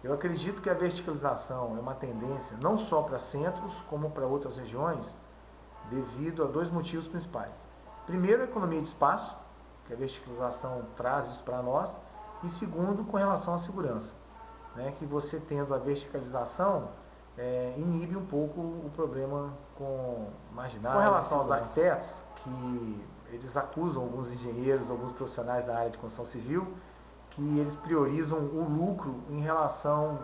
Eu acredito que a verticalização é uma tendência não só para centros, como para outras regiões, devido a dois motivos principais. Primeiro, a economia de espaço, que a verticalização traz isso para nós, e segundo, com relação à segurança, né, que você tendo a verticalização, inibe um pouco o problema com marginais. Com relação aos arquitetos, que eles acusam alguns engenheiros, alguns profissionais da área de construção civil, que eles priorizam o lucro em relação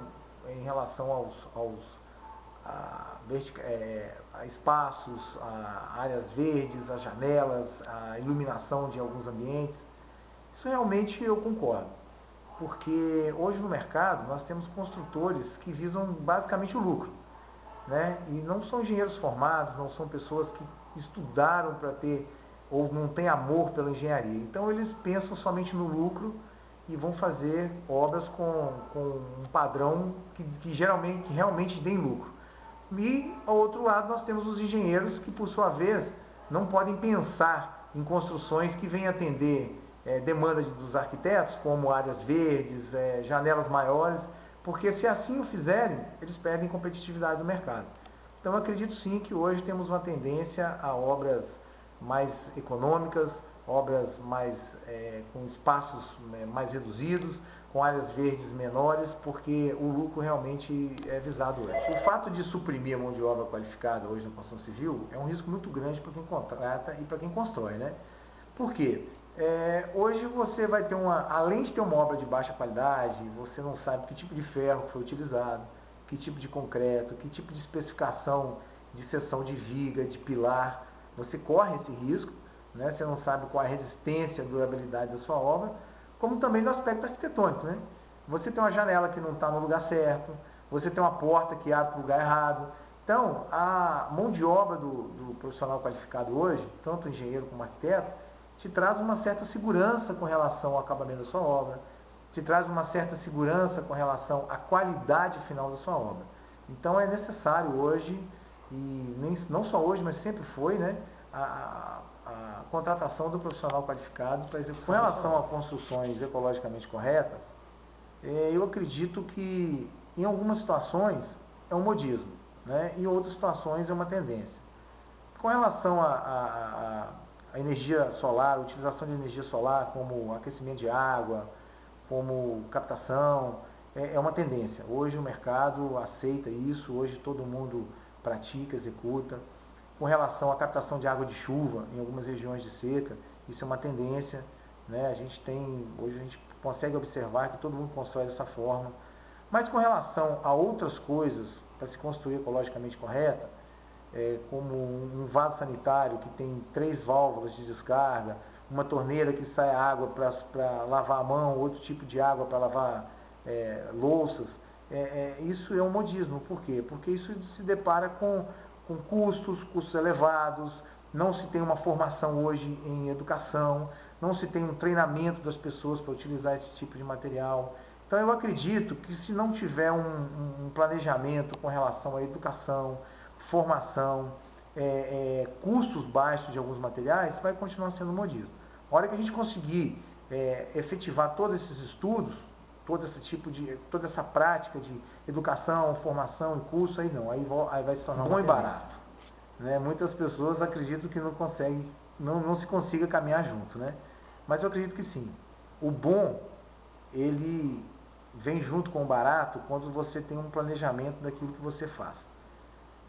a espaços, a áreas verdes, as janelas, a iluminação de alguns ambientes. Isso realmente eu concordo, porque hoje no mercado nós temos construtores que visam basicamente o lucro, né? E não são engenheiros formados, não são pessoas que estudaram para ter, ou não têm amor pela engenharia. Então eles pensam somente no lucro e vão fazer obras com um padrão que realmente deem lucro. E, ao outro lado, nós temos os engenheiros que, por sua vez, não podem pensar em construções que venham atender demandas dos arquitetos, como áreas verdes, janelas maiores, porque se assim o fizerem, eles perdem competitividade do mercado. Então, eu acredito sim que hoje temos uma tendência a obras mais econômicas, obras com espaços mais reduzidos, com áreas verdes menores, porque o lucro realmente é visado hoje. O fato de suprimir a mão de obra qualificada hoje na construção civil é um risco muito grande para quem contrata e para quem constrói, né? Por quê? Hoje você vai ter além de ter uma obra de baixa qualidade, você não sabe que tipo de ferro foi utilizado, que tipo de concreto, que tipo de especificação de seção de viga, de pilar. Você corre esse risco, né? Você não sabe qual a resistência, a durabilidade da sua obra, como também no aspecto arquitetônico, né? Você tem uma janela que não está no lugar certo, você tem uma porta que abre para o lugar errado. Então, a mão de obra do profissional qualificado hoje, tanto engenheiro como arquiteto, te traz uma certa segurança com relação ao acabamento da sua obra, te traz uma certa segurança com relação à qualidade final da sua obra. Então é necessário hoje, e não só hoje, mas sempre foi, né, a contratação do profissional qualificado para execução. Com relação a construções ecologicamente corretas, eu acredito que em algumas situações é um modismo, né, e em outras situações é uma tendência. Com relação à energia solar, a utilização de energia solar como aquecimento de água, como captação, é uma tendência. Hoje o mercado aceita isso, hoje todo mundo pratica, executa. Com relação à captação de água de chuva em algumas regiões de seca, isso é uma tendência, né? Hoje a gente consegue observar que todo mundo constrói dessa forma. Mas com relação a outras coisas para se construir ecologicamente correta, como um vaso sanitário que tem 3 válvulas de descarga, uma torneira que sai água para lavar a mão, outro tipo de água para lavar louças, isso é um modismo. Por quê? Porque isso se depara com custos elevados, não se tem uma formação hoje em educação, não se tem um treinamento das pessoas para utilizar esse tipo de material. Então eu acredito que se não tiver um planejamento com relação à educação, formação, custos baixos de alguns materiais, vai continuar sendo modismo. A hora que a gente conseguir efetivar todos esses estudos, toda essa prática de educação, formação e curso, aí vai se tornar bom e barato, né? Muitas pessoas acreditam que não se consiga caminhar junto, né? Mas eu acredito que sim. O bom, ele vem junto com o barato quando você tem um planejamento daquilo que você faz.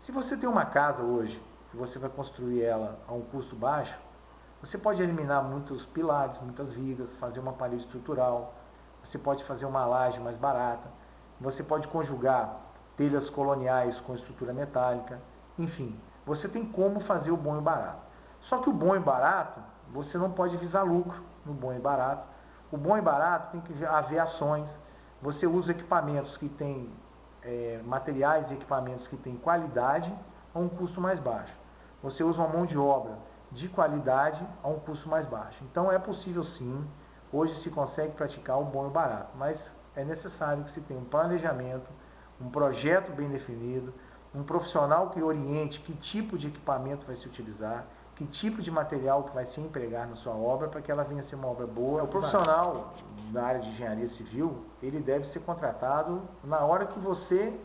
Se você tem uma casa hoje, que você vai construir ela a um custo baixo, você pode eliminar muitos pilares, muitas vigas, fazer uma parede estrutural, você pode fazer uma laje mais barata, você pode conjugar telhas coloniais com estrutura metálica, enfim, você tem como fazer o bom e barato. Só que o bom e barato, você não pode visar lucro no bom e barato. O bom e barato tem que haver ações, você usa equipamentos que têm materiais e equipamentos que têm qualidade a um custo mais baixo. Você usa uma mão de obra de qualidade a um custo mais baixo. Então é possível sim, hoje se consegue praticar o bom e o barato, mas é necessário que se tenha um planejamento, um projeto bem definido, um profissional que oriente que tipo de equipamento vai se utilizar, que tipo de material que vai se empregar na sua obra para que ela venha a ser uma obra boa. O profissional da área de engenharia civil, ele deve ser contratado na hora que você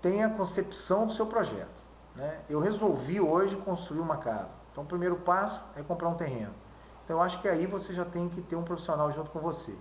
tem a concepção do seu projeto, né? Eu resolvi hoje construir uma casa. Então, o primeiro passo é comprar um terreno. Então, eu acho que aí você já tem que ter um profissional junto com você.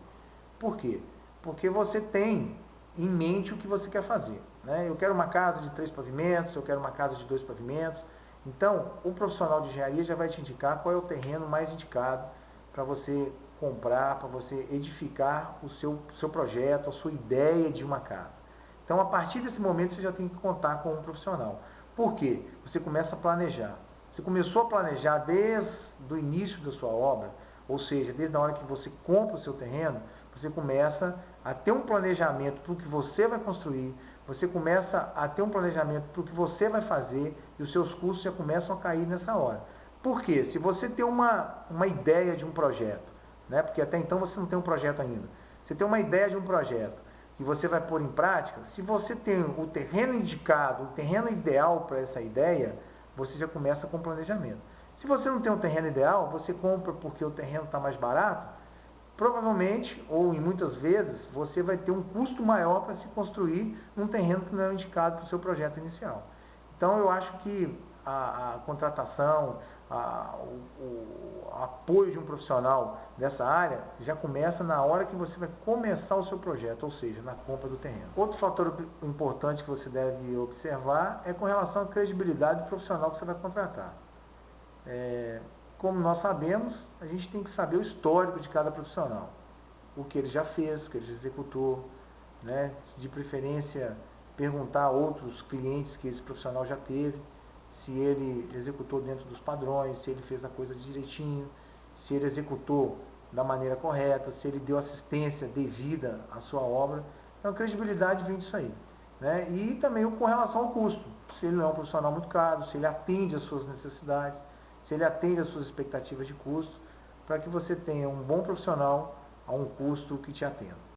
Por quê? Porque você tem em mente o que você quer fazer, né? Eu quero uma casa de 3 pavimentos, eu quero uma casa de 2 pavimentos. Então, o profissional de engenharia já vai te indicar qual é o terreno mais indicado para você comprar, para você edificar o seu projeto, a sua ideia de uma casa. Então, a partir desse momento, você já tem que contar com um profissional. Por quê? Você começa a planejar. Você começou a planejar desde o início da sua obra, ou seja, desde a hora que você compra o seu terreno, você começa a ter um planejamento para o que você vai construir, você começa a ter um planejamento para o que você vai fazer e os seus custos já começam a cair nessa hora. Por quê? Se você tem uma ideia de um projeto, né? Porque até então você não tem um projeto ainda, você tem uma ideia de um projeto que você vai pôr em prática, se você tem o terreno indicado, o terreno ideal para essa ideia, você já começa com o planejamento. Se você não tem um terreno ideal, você compra porque o terreno está mais barato, provavelmente, ou em muitas vezes, você vai ter um custo maior para se construir num terreno que não é indicado para o seu projeto inicial. Então, eu acho que a contratação, o apoio de um profissional dessa área já começa na hora que você vai começar o seu projeto, ou seja, na compra do terreno. Outro fator importante que você deve observar é com relação à credibilidade do profissional que você vai contratar. Como nós sabemos, a gente tem que saber o histórico de cada profissional, o que ele já fez, o que ele já executou, né? De preferência perguntar a outros clientes que esse profissional já teve, se ele executou dentro dos padrões, se ele fez a coisa direitinho, se ele executou da maneira correta, se ele deu assistência devida à sua obra. Então a credibilidade vem disso aí, né? E também com relação ao custo, se ele não é um profissional muito caro, se ele atende às suas necessidades, se ele atende às suas expectativas de custo, para que você tenha um bom profissional a um custo que te atenda.